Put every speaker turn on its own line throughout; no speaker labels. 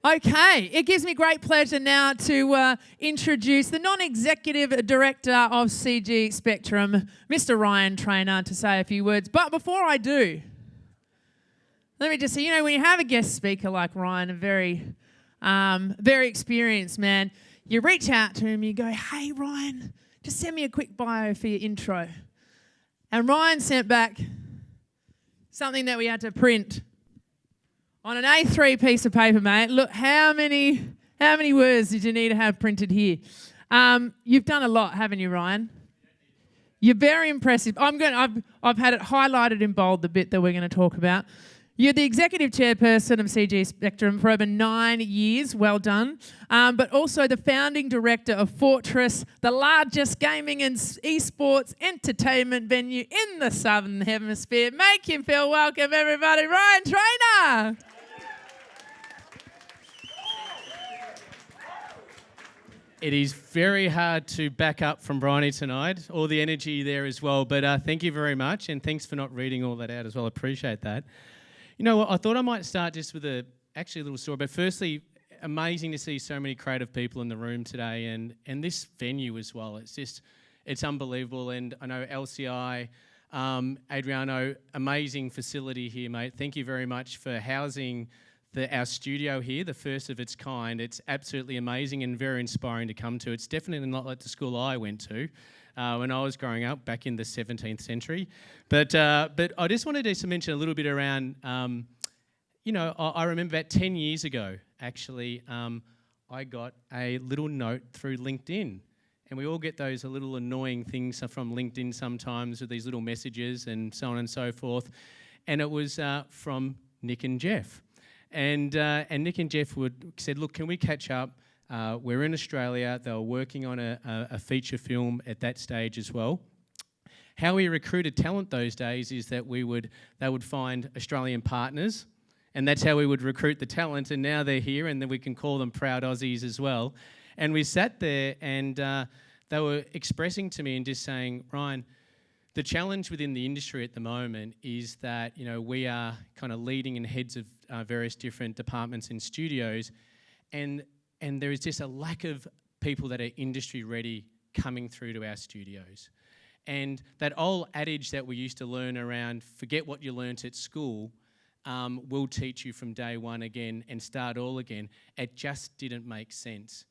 Okay, it gives me great pleasure now to introduce the non-executive director of CG Spectrum, Mr. Ryan Trainor, to say a few words. But before I do, let me just say, when you have a guest speaker like Ryan, a very experienced man, you reach out to him, you go, "Hey, Ryan, just send me a quick bio for your intro." And Ryan sent back something that we had to print on an A3 piece of paper, mate. Look, how many words did you need to have printed here? You've done a lot, haven't you, Ryan? You're very impressive. I've had it highlighted in bold, the bit that we're going to talk about. You're the executive chairperson of CG Spectrum for over 9 years. Well done. But also the founding director of Fortress, the largest gaming and esports entertainment venue in the Southern Hemisphere. Make him feel welcome, everybody. Ryan Trainor.
It is very hard to back up from Bryony tonight. All the energy there as well. But thank you very much, and thanks for not reading all that out as well. I appreciate that. You know what? I thought I might start just with a little story. But firstly, amazing to see so many creative people in the room today, and this venue as well. It's unbelievable. And I know LCI, Adriano, amazing facility here, mate. Thank you very much for housing our studio here, the first of its kind. It's absolutely amazing and very inspiring to come to. It's definitely not like the school I went to when I was growing up back in the 17th century. But I just wanted to mention a little bit around, I remember about 10 years ago, actually, I got a little note through LinkedIn. And we all get those little annoying things from LinkedIn sometimes with these little messages and so on and so forth. And it was from Nick and Jeff. And Nick and Jeff said, "Look, can we catch up? We're in Australia." They were working on a feature film at that stage as well. How we recruited talent those days is that they would find Australian partners, and that's how we would recruit the talent. And now they're here, and then we can call them proud Aussies as well. And we sat there, and they were expressing to me and just saying, "Ryan, the challenge within the industry at the moment is that we are kind of leading in heads of various different departments in studios, and there is just a lack of people that are industry ready coming through to our studios. And that old adage that we used to learn around, forget what you learnt at school, will teach you from day one again and start all again. It just didn't make sense."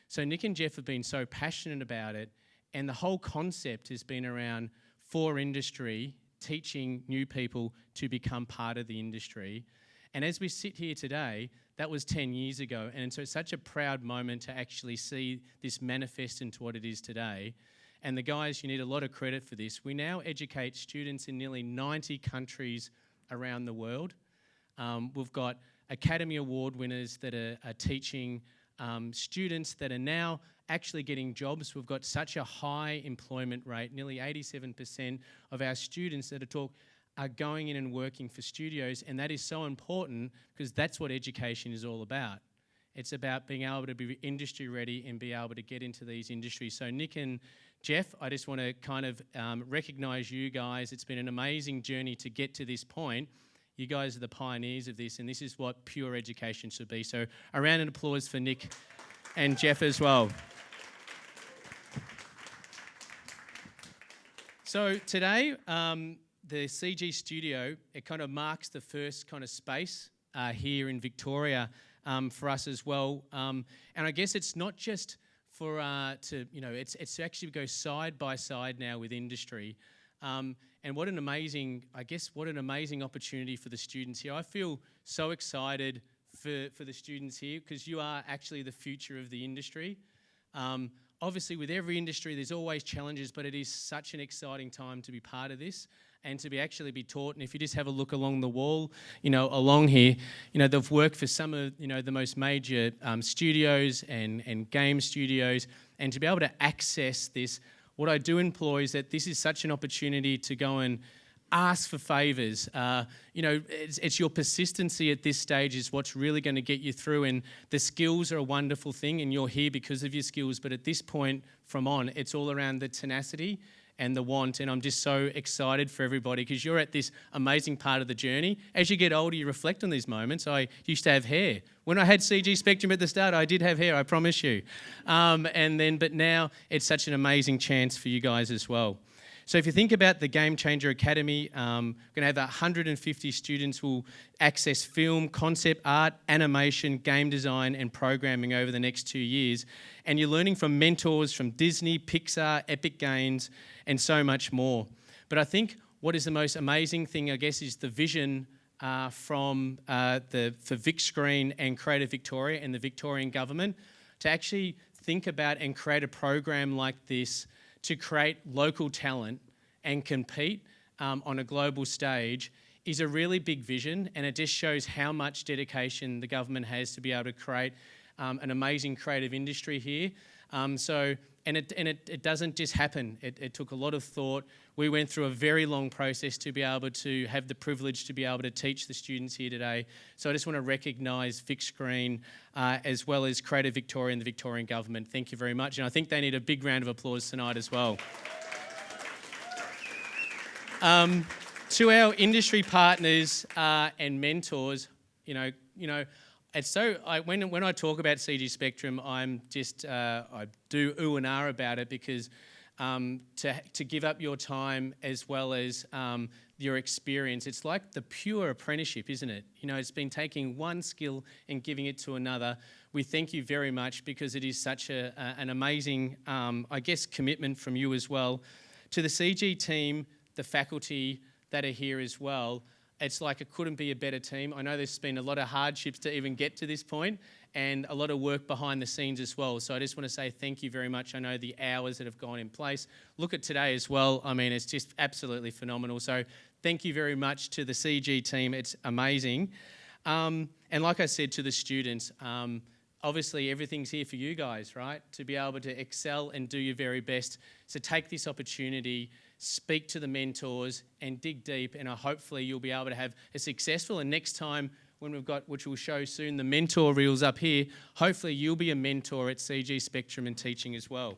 So Nick and Jeff have been so passionate about it, and the whole concept has been around for industry, teaching new people to become part of the industry. And as we sit here today, that was 10 years ago. And so it's such a proud moment to actually see this manifest into what it is today. And the guys, you need a lot of credit for this. We now educate students in nearly 90 countries around the world. We've got Academy Award winners that are teaching students that are now actually getting jobs. We've got such a high employment rate. Nearly 87% of our students that are going in and working for studios, and that is so important because that's what education is all about. It's about being able to be industry ready and be able to get into these industries. So Nick and Jeff, I just want to kind of recognise you guys. It's been an amazing journey to get to this point. You guys are the pioneers of this, and this is what pure education should be. So a round of applause for Nick and Jeff as well. So today, the CG studio, it kind of marks the first kind of space here in Victoria for us as well. And I guess it's not just for it's to actually go side by side now with industry. And what an amazing opportunity for the students here. I feel so excited for the students here because you are actually the future of the industry. Obviously, with every industry, there's always challenges, but it is such an exciting time to be part of this and to be taught. And if you just have a look along the wall, along here, they've worked for some of, the most major studios and game studios. And to be able to access this, what I do employ is that this is such an opportunity to go and ask for favours. It's your persistency at this stage is what's really going to get you through, and the skills are a wonderful thing, and you're here because of your skills, but at this point from on, it's all around the tenacity and the want. And I'm just so excited for everybody because you're at this amazing part of the journey. As you get older, you reflect on these moments. I used to have hair. When I had CG Spectrum at the start, I did have hair, I promise you. But now it's such an amazing chance for you guys as well. So if you think about the Game Changer Academy, we're going to have 150 students who will access film, concept art, animation, game design and programming over the next 2 years. And you're learning from mentors from Disney, Pixar, Epic Games and so much more. But I think what is the most amazing thing, I guess, is the vision for Vic Screen and Creative Victoria and the Victorian government to actually think about and create a program like this to create local talent and compete on a global stage is a really big vision, and it just shows how much dedication the government has to be able to create an amazing creative industry here. It doesn't just happen. It took a lot of thought. We went through a very long process to be able to have the privilege to be able to teach the students here today. So I just want to recognise Vic Screen as well as Creative Victoria and the Victorian government. Thank you very much. And I think they need a big round of applause tonight as well. To our industry partners and mentors, it's so when I talk about CG Spectrum, I'm just I do ooh and ah about it because to give up your time as well as your experience, it's like the pure apprenticeship, isn't it? It's been taking one skill and giving it to another. We thank you very much because it is such an amazing, commitment from you as well. To the CG team, the faculty that are here as well, it's like it couldn't be a better team. I know there's been a lot of hardships to even get to this point and a lot of work behind the scenes as well. So I just want to say thank you very much. I know the hours that have gone in place. Look at today as well. I mean, it's just absolutely phenomenal. So thank you very much to the CG team. It's amazing. And like I said to the students, obviously everything's here for you guys, right? To be able to excel and do your very best. So take this opportunity, speak to the mentors and dig deep, and hopefully you'll be able to have a successful, and next time when we've got, which we'll show soon, the mentor reels up here, hopefully you'll be a mentor at CG Spectrum and teaching as well.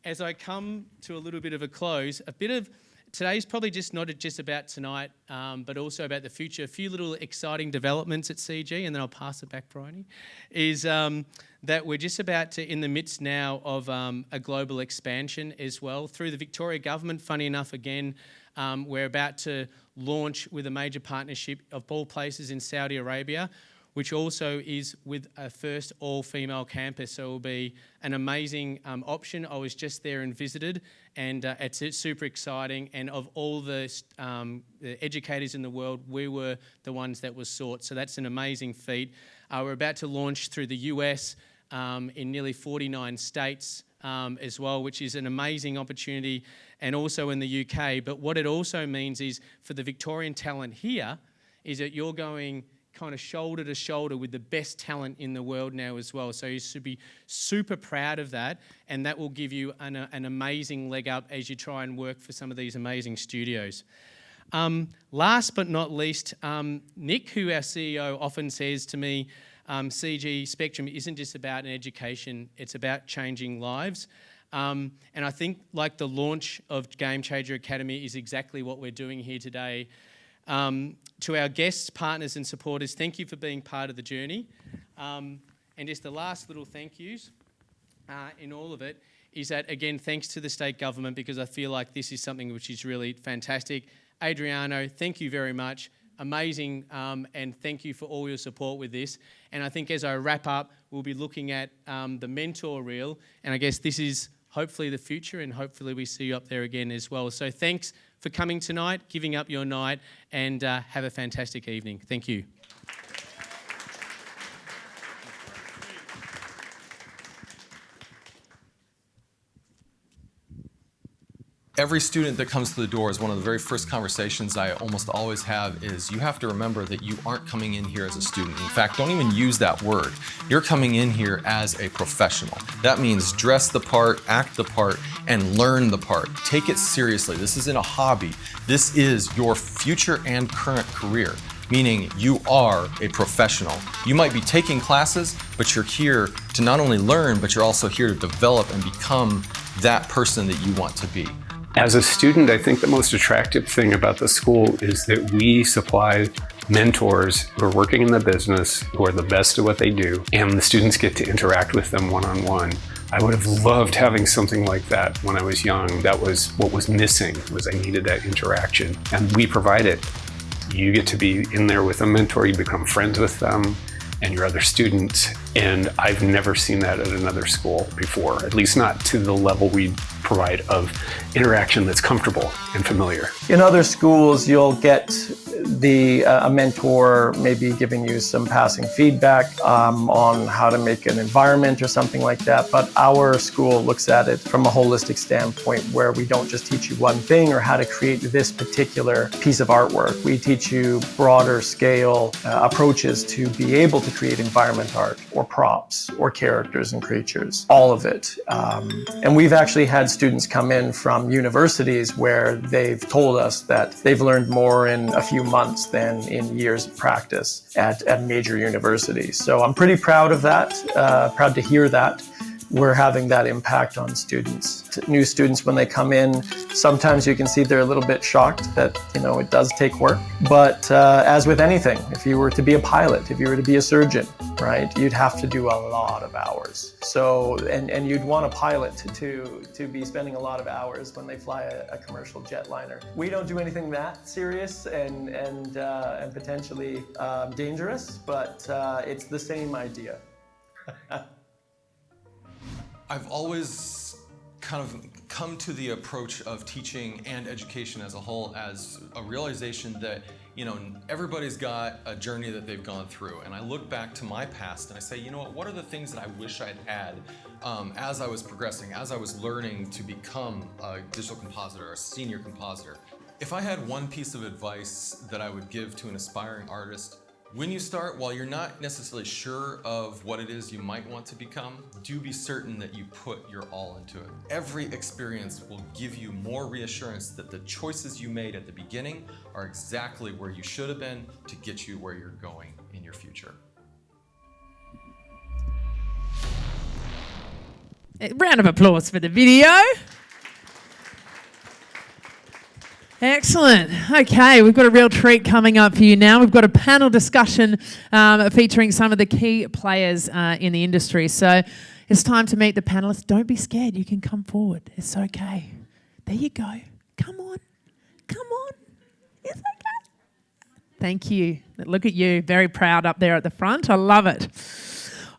As I come to a little bit of a close, today's probably not just about tonight, but also about the future. A few little exciting developments at CG, and then I'll pass it back, Bryony, is that we're just about to, in the midst now of a global expansion as well. Through the Victoria government, funny enough, again, we're about to launch with a major partnership of all places in Saudi Arabia, which also is with a first all-female campus. So it will be an amazing option. I was just there and visited, and it's super exciting. And of all the educators in the world, we were the ones that were sought. So that's an amazing feat. We're about to launch through the US in nearly 49 states as well, which is an amazing opportunity, and also in the UK. But what it also means is for the Victorian talent here is that you're going kind of shoulder to shoulder with the best talent in the world now as well. So you should be super proud of that, and that will give you an amazing leg up as you try and work for some of these amazing studios. Last but not least, Nick, who our CEO often says to me, CG Spectrum isn't just about an education, it's about changing lives. And I think like the launch of Game Changer Academy is exactly what we're doing here today. To our guests, partners and supporters, thank you for being part of the journey. And just the last little thank yous in all of it is that, again, thanks to the state government, because I feel like this is something which is really fantastic. Adriano, thank you very much. Amazing, and thank you for all your support with this. And I think as I wrap up, we'll be looking at the mentor reel, and I guess this is hopefully the future, and hopefully we see you up there again as well. So thanks for coming tonight, giving up your night, and have a fantastic evening. Thank you.
Every student that comes to the door is one of the very first conversations I almost always have is you have to remember that you aren't coming in here as a student. In fact, don't even use that word. You're coming in here as a professional. That means dress the part, act the part, and learn the part. Take it seriously. This isn't a hobby. This is your future and current career, meaning you are a professional. You might be taking classes, but you're here to not only learn, but you're also here to develop and become that person that you want to be.
As a student, I think the most attractive thing about the school is that we supply mentors who are working in the business, who are the best at what they do, and the students get to interact with them one-on-one. I would have loved having something like that when I was young. That was what was missing, was I needed that interaction, and we provide it. You get to be in there with a mentor, you become friends with them and your other students, and I've never seen that at another school before, at least not to the level we provide of interaction that's comfortable and familiar.
In other schools, you'll get a mentor maybe giving you some passing feedback on how to make an environment or something like that. But our school looks at it from a holistic standpoint, where we don't just teach you one thing or how to create this particular piece of artwork. We teach you broader scale approaches to be able to create environment art or props or characters and creatures, all of it. And we've actually had students come in from universities where they've told us that they've learned more in a few months than in years of practice at major universities. So I'm pretty proud of that, proud to hear that we're having that impact on students. New students, when they come in, sometimes you can see they're a little bit shocked that, it does take work. But as with anything, if you were to be a pilot, if you were to be a surgeon, right, you'd have to do a lot of hours. So, and you'd want a pilot to be spending a lot of hours when they fly a commercial jetliner. We don't do anything that serious and potentially dangerous, but it's the same idea.
I've always kind of come to the approach of teaching and education as a whole as a realization that, everybody's got a journey that they've gone through. And I look back to my past and I say, what are the things that I wish I'd had as I was progressing, as I was learning to become a digital compositor, a senior compositor. If I had one piece of advice that I would give to an aspiring artist, when you start, while you're not necessarily sure of what it is you might want to become, do be certain that you put your all into it. Every experience will give you more reassurance that the choices you made at the beginning are exactly where you should have been to get you where you're going in your future.
A round of applause for the video. Excellent. Okay, we've got a real treat coming up for you now. We've got a panel discussion featuring some of the key players in the industry. So it's time to meet the panelists. Don't be scared. You can come forward. It's okay. There you go. Come on. Come on. It's okay. Thank you. Look at you. Very proud up there at the front. I love it.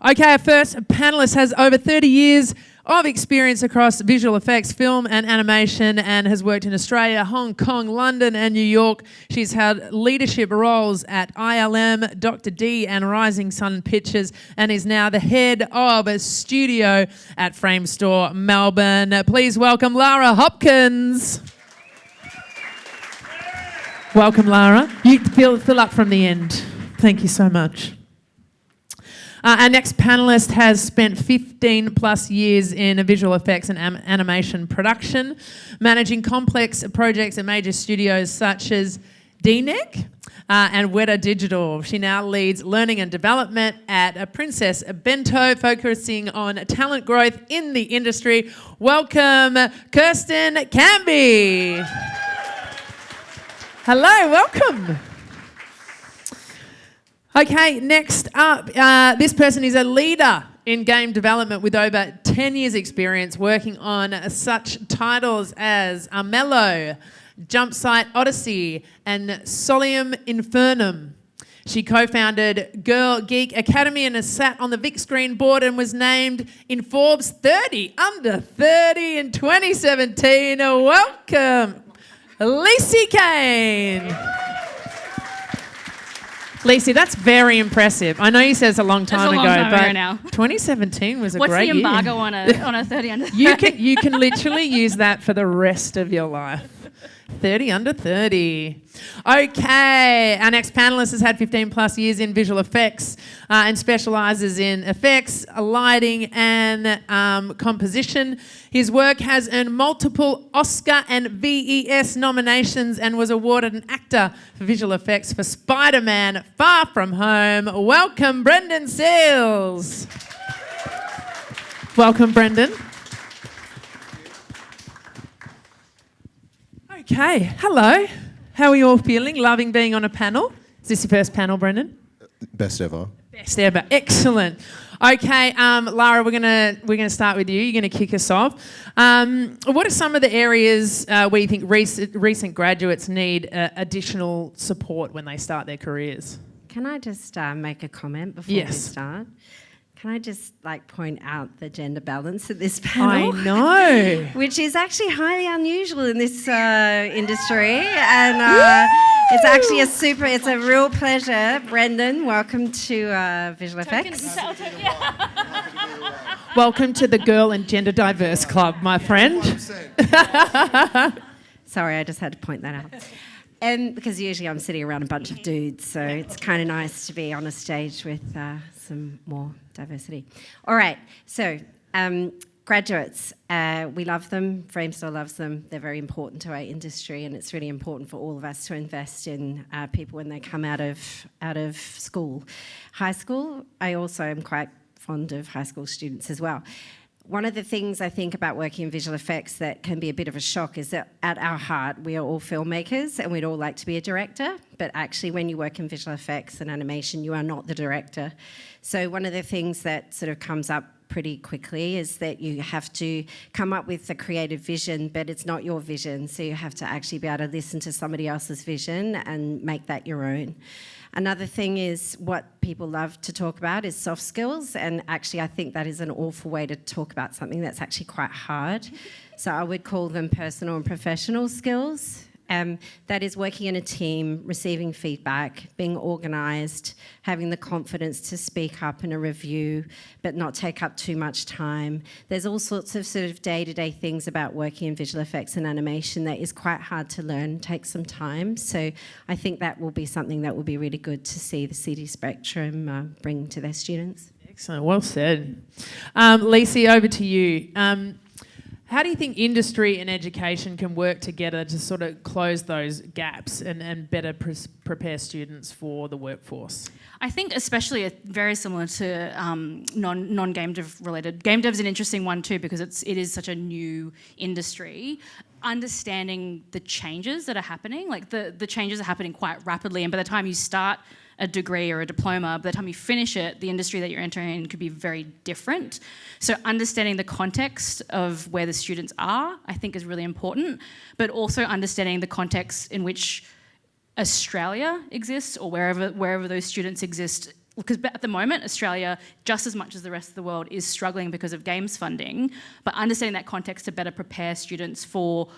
Okay, our first panelist has over 30 years of experience across visual effects, film and animation, and has worked in Australia, Hong Kong, London and New York. She's held leadership roles at ILM, Dr. D and Rising Sun Pictures, and is now the head of a studio at Frame Store, Melbourne. Please welcome Lara Hopkins. Welcome, Lara. You fill up from the end. Thank you so much. Our next panellist has spent 15 plus years in visual effects and animation production, managing complex projects at major studios such as DNEG and Weta Digital. She now leads learning and development at Princess Bento, focusing on talent growth in the industry. Welcome, Kirsten Canby. Hello, welcome. Okay, next up, this person is a leader in game development with over 10 years experience working on such titles as Armello, Jump Site Odyssey and Solium Infernum. She co-founded Girl Geek Academy and has sat on the Vic Screen board and was named in Forbes 30 Under 30 in 2017. Welcome, Lacey Kane. Lacey, that's very impressive. I know you said it's a long time ago, but
now.
2017 was a great year.
What's the embargo on a 30 under
30? You can literally use that for the rest of your life. 30 under 30. Okay, our next panelist has had 15 plus years in visual effects and specialises in effects, lighting and composition. His work has earned multiple Oscar and VES nominations and was awarded an actor for visual effects for Spider-Man Far From Home. Welcome, Brendan Seals. Welcome, Brendan. Okay, hello. How are you all feeling? Loving being on a panel? Is this your first panel, Brendan?
Best ever.
Best ever. Excellent. Okay, Lara, we're gonna start with you. You're gonna kick us off. What are some of the areas where you think recent graduates need additional support when they start their careers?
Can I just make a comment before we start? Can I just point out the gender balance at this panel?
I know.
Which is actually highly unusual in this industry, and it's actually it's a real pleasure. Brendan, welcome to Visual Effects.
Welcome to the Girl and Gender Diverse Club, my friend.
Sorry, I just had to point that out. And because usually I'm sitting around a bunch of dudes, so it's kind of nice to be on a stage with some more diversity. All right, so graduates, we love them. Framestore loves them. They're very important to our industry, and it's really important for all of us to invest in people when they come out of school. High school, I also am quite fond of high school students as well. One of the things I think about working in visual effects that can be a bit of a shock is that at our heart, we are all filmmakers and we'd all like to be a director, but actually when you work in visual effects and animation, you are not the director. So one of the things that sort of comes up pretty quickly is that you have to come up with a creative vision, but it's not your vision. So you have to actually be able to listen to somebody else's vision and make that your own. Another thing is what people love to talk about is soft skills, and actually I think that is an awful way to talk about something that's actually quite hard. So I would call them personal and professional skills. That is working in a team, receiving feedback, being organised, having the confidence to speak up in a review, but not take up too much time. There's all sorts of sort of day-to-day things about working in visual effects and animation that is quite hard to learn, takes some time. So I think that will be something that will be really good to see the CD Spectrum bring to their students.
Excellent, well said. Lacey, over to you. How do you think industry and education can work together to sort of close those gaps and better prepare students for the workforce?
I think especially very similar to non-game dev related. Game dev is an interesting one too because it is such a new industry. Understanding the changes that are happening, like the changes are happening quite rapidly, and by the time you start a degree or a diploma, by the time you finish it, the industry that you're entering could be very different. So understanding the context of where the students are, I think is really important, but also understanding the context in which Australia exists or wherever those students exist. Because at the moment, Australia, just as much as the rest of the world, is struggling because of games funding, but understanding that context to better prepare students for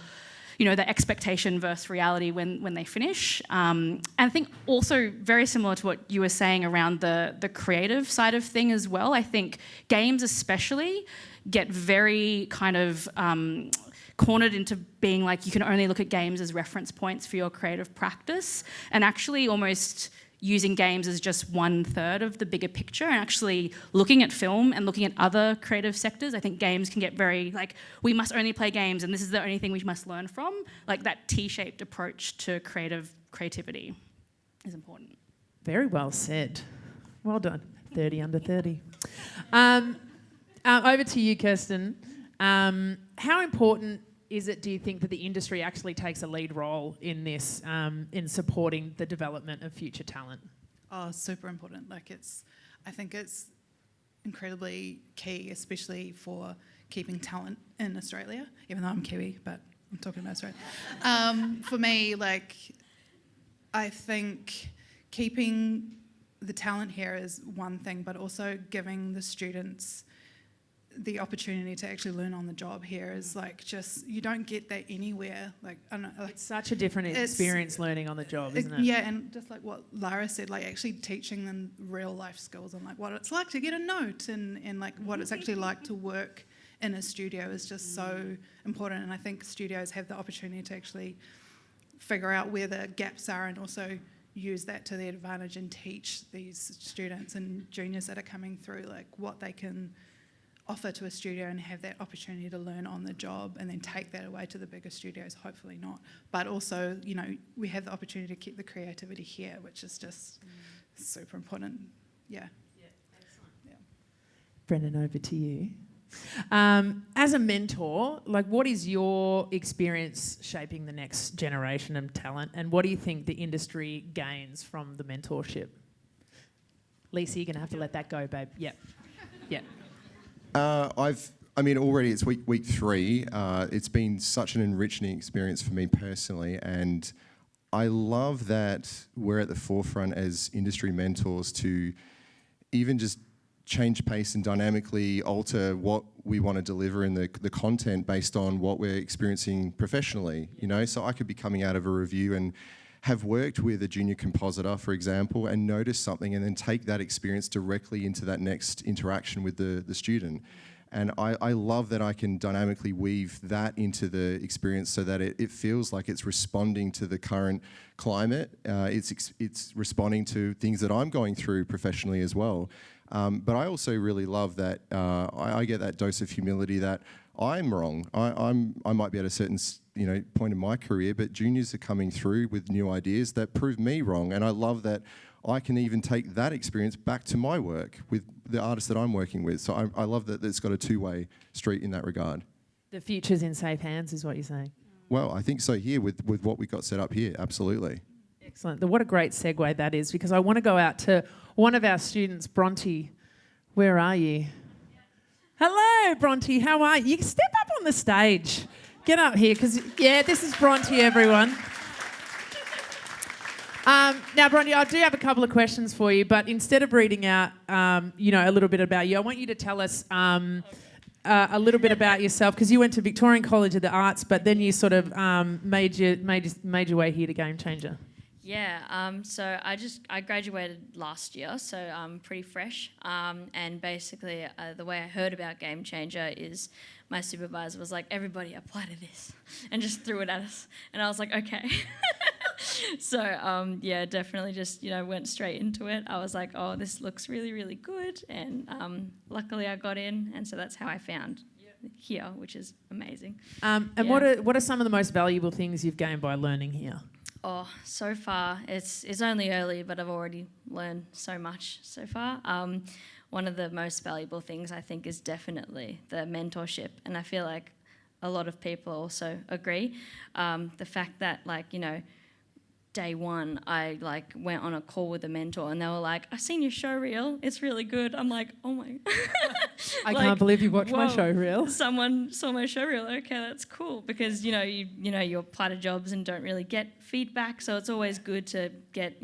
the expectation versus reality when they finish. And I think also very similar to what you were saying around the creative side of thing as well. I think games especially get very kind of cornered into being like you can only look at games as reference points for your creative practice, and actually almost using games as just 1/3 of the bigger picture, and actually looking at film and looking at other creative sectors. I think games can get very we must only play games and this is the only thing we must learn from. Like that T-shaped approach to creativity is important.
Very well said. Well done. 30 under 30. Over to you, Kirsten. How important is it, do you think, that the industry actually takes a lead role in this, in supporting the development of future talent?
Oh, super important. I think it's incredibly key, especially for keeping talent in Australia, even though I'm Kiwi, but I'm talking about Australia. For me, I think keeping the talent here is one thing, but also giving the students the opportunity to actually learn on the job here is you don't get that anywhere. I don't know,
it's such a different experience learning on the job, isn't it?
Yeah, and just like what Lara said, actually teaching them real life skills and what it's like to get a note and what it's actually like to work in a studio is just so important. And I think studios have the opportunity to actually figure out where the gaps are and also use that to their advantage and teach these students and juniors that are coming through what they can offer to a studio and have that opportunity to learn on the job and then take that away to the bigger studios, hopefully not. But also, we have the opportunity to keep the creativity here, which is just super important. Yeah.
Excellent. Yeah. Brendan, over to you. As a mentor, like, what is your experience shaping the next generation of talent, and what do you think the industry gains from the mentorship? Lisa, you're going to have to let that go, babe. Yep. Yep.
Already it's week 3. It's been such an enriching experience for me personally, and I love that we're at the forefront as industry mentors to even just change pace and dynamically alter what we want to deliver in the content based on what we're experiencing professionally, you know? So I could be coming out of a review and have worked with a junior compositor, for example, and notice something and then take that experience directly into that next interaction with the student. And I love that I can dynamically weave that into the experience so that it feels like it's responding to the current climate. It's responding to things that I'm going through professionally as well. But I also really love that I get that dose of humility that I'm wrong. I might be at a certain point in my career, but juniors are coming through with new ideas that prove me wrong. And I love that I can even take that experience back to my work with the artists that I'm working with. So I love that it's got a two-way street in that regard.
The future's in safe hands is what you're saying.
Well, I think so here with what we got set up here, absolutely.
Excellent. What a great segue that is, because I want to go out to one of our students, Bronte. Where are you? Hello, Bronte. How are you? You can step up on the stage. Get up here, because, this is Bronte, everyone. Now, Bronte, I do have a couple of questions for you, but instead of reading out, a little bit about you, I want you to tell us a little bit about yourself, because you went to Victorian College of the Arts, but then you sort of made your way here to Game Changer.
Yeah, so I graduated last year, so I'm pretty fresh. And basically, the way I heard about Game Changer is my supervisor was like, everybody apply to this, and just threw it at us. And I was like, okay. So, definitely just, went straight into it. I was like, oh, this looks really, really good. And luckily I got in, and so that's how I found here, which is amazing.
What are some of the most valuable things you've gained by learning here?
Oh, so far, it's only early, but I've already learned so much so far. One of the most valuable things, I think, is definitely the mentorship. And I feel like a lot of people also agree. The fact that, day one, I went on a call with a mentor and they were like, I've seen your show reel, it's really good. I'm like, oh my.
I can't believe you watched my show reel.
Someone saw my show reel. Okay, that's cool, because you apply to jobs and don't really get feedback, so it's always good to get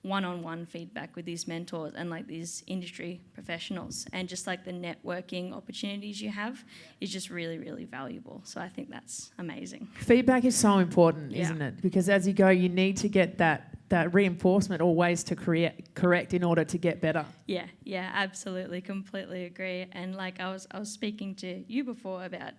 one-on-one feedback with these mentors and these industry professionals, and just the networking opportunities you have is just really, really valuable. So I think that's amazing.
Feedback is so important, isn't it? Because as you go, you need to get that reinforcement or ways to correct in order to get better.
Yeah, absolutely, completely agree. And I was speaking to you before about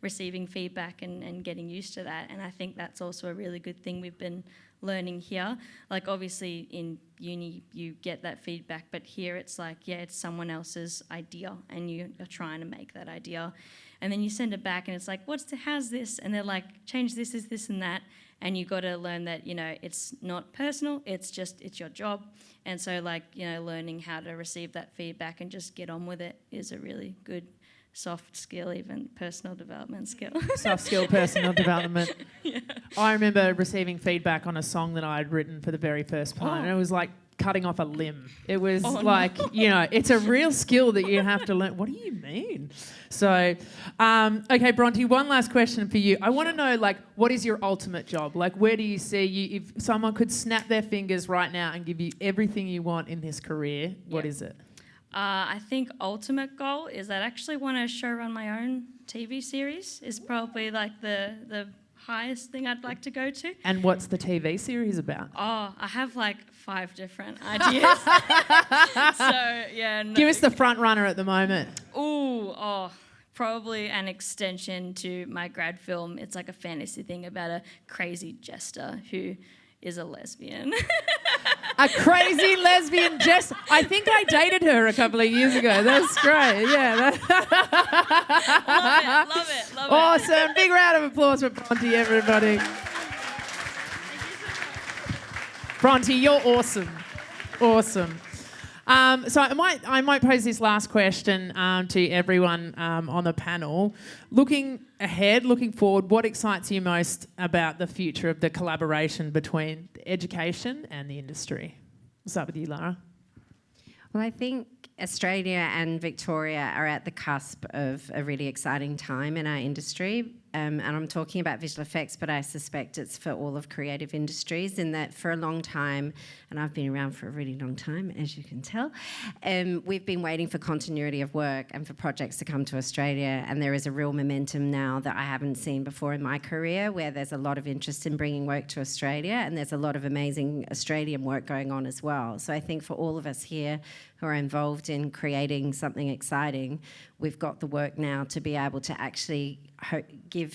receiving feedback and getting used to that, and I think that's also a really good thing we've been learning here. Obviously in uni you get that feedback, but here it's it's someone else's idea and you are trying to make that idea, and then you send it back and it's how's this, and they're like, change this and that, and you got to learn that it's not personal, it's your job. And so learning how to receive that feedback and just get on with it is a really good soft skill, even personal development skill.
Soft skill, personal development.
Yeah.
I remember receiving feedback on a song that I had written for the very first time, and it was like cutting off a limb. It was it's a real skill that you have to learn. What do you mean? So, okay, Bronte, one last question for you. I want to know, what is your ultimate job? Where do you see you, if someone could snap their fingers right now and give you everything you want in this career, what is it?
I think ultimate goal is that I actually want to show run my own TV series is probably the highest thing I'd like to go to.
And what's the TV series about?
Oh, I have 5 different ideas. So, yeah. No.
Give us the front runner at the moment.
Probably an extension to my grad film. It's a fantasy thing about a crazy jester who is a lesbian.
A crazy lesbian jester. I think I dated her a couple of years ago. That's great. Yeah.
Love it.
Awesome. Big round of applause for Bronte, everybody. Bronte, you're awesome. Awesome. So I might pose this last question to everyone on the panel. Looking ahead, looking forward, what excites you most about the future of the collaboration between education and the industry? We'll start with you, Lara.
Well, I think Australia and Victoria are at the cusp of a really exciting time in our industry. And I'm talking about visual effects, but I suspect it's for all of creative industries, in that for a long time, and I've been around for a really long time, as you can tell, we've been waiting for continuity of work and for projects to come to Australia, and there is a real momentum now that I haven't seen before in my career, where there's a lot of interest in bringing work to Australia, and there's a lot of amazing Australian work going on as well. So I think for all of us here who are involved in creating something exciting, we've got the work now to be able to actually give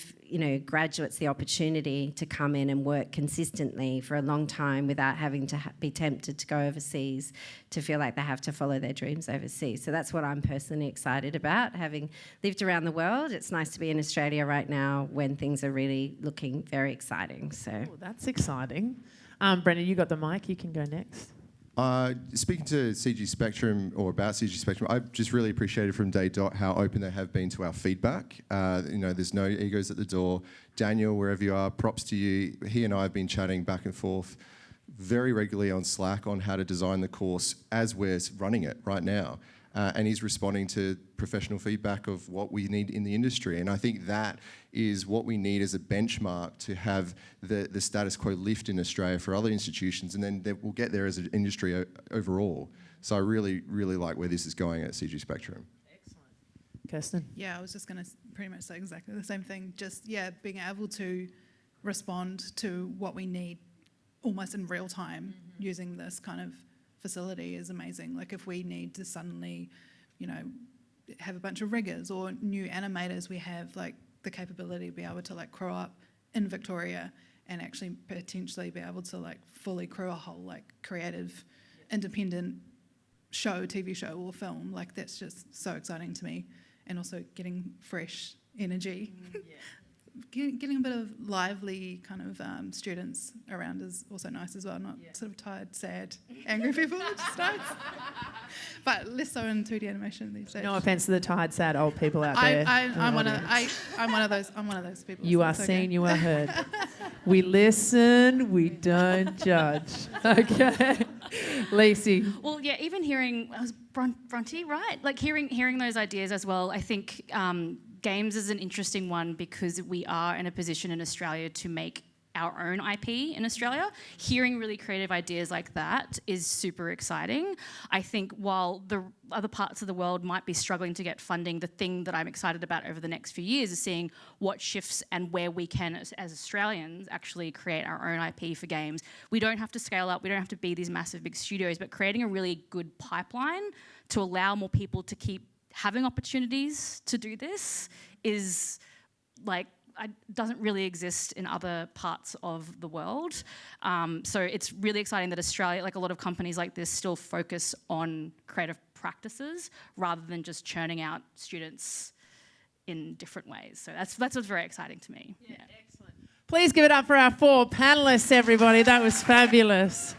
graduates the opportunity to come in and work consistently for a long time without having to be tempted to go overseas, to feel like they have to follow their dreams overseas. So that's what I'm personally excited about. Having lived around the world, it's nice to be in Australia right now when things are really looking very exciting. So
that's exciting. Brendan, you got the mic. You can go next.
Speaking to CG Spectrum, or about CG Spectrum, I've just really appreciated from day dot how open they have been to our feedback. There's no egos at the door. Daniel, wherever you are, props to you. He and I have been chatting back and forth very regularly on Slack on how to design the course as we're running it right now. And he's responding to professional feedback of what we need in the industry. And I think that is what we need as a benchmark to have the status quo lift in Australia for other institutions, and then we'll get there as an industry overall. So I really, really like where this is going at CG Spectrum.
Excellent. Kirsten?
Yeah, I was just going to pretty much say exactly the same thing. Just, being able to respond to what we need almost in real time using this kind of facility is amazing. Like if we need to suddenly, have a bunch of riggers or new animators, we have like the capability to be able to like crew up in Victoria and actually potentially be able to like fully crew a whole like creative, independent show, TV show or film. Like that's just so exciting to me. And also getting fresh energy. Getting a bit of lively kind of students around is also nice as well, not sort of tired, sad, angry people, which is nice. But less so in 2D animation these days.
No offence to the tired, sad old people out there.
I'm one of those people.
You are seen, you are heard. We listen, we don't judge. Okay. Lacey.
Well, yeah, even hearing, I was Bronte, right? Like hearing those ideas as well, I think games is an interesting one because we are in a position in Australia to make our own IP in Australia. Hearing really creative ideas like that is super exciting. I think while the other parts of the world might be struggling to get funding, the thing that I'm excited about over the next few years is seeing what shifts and where we can, as Australians, actually create our own IP for games. We don't have to scale up, we don't have to be these massive big studios, but creating a really good pipeline to allow more people to keep having opportunities to do this is doesn't really exist in other parts of the world. So it's really exciting that Australia, like a lot of companies like this, still focus on creative practices rather than just churning out students in different ways. So that's what's very exciting to me. Yeah.
Excellent. Please give it up for our 4 panellists, everybody. That was fabulous.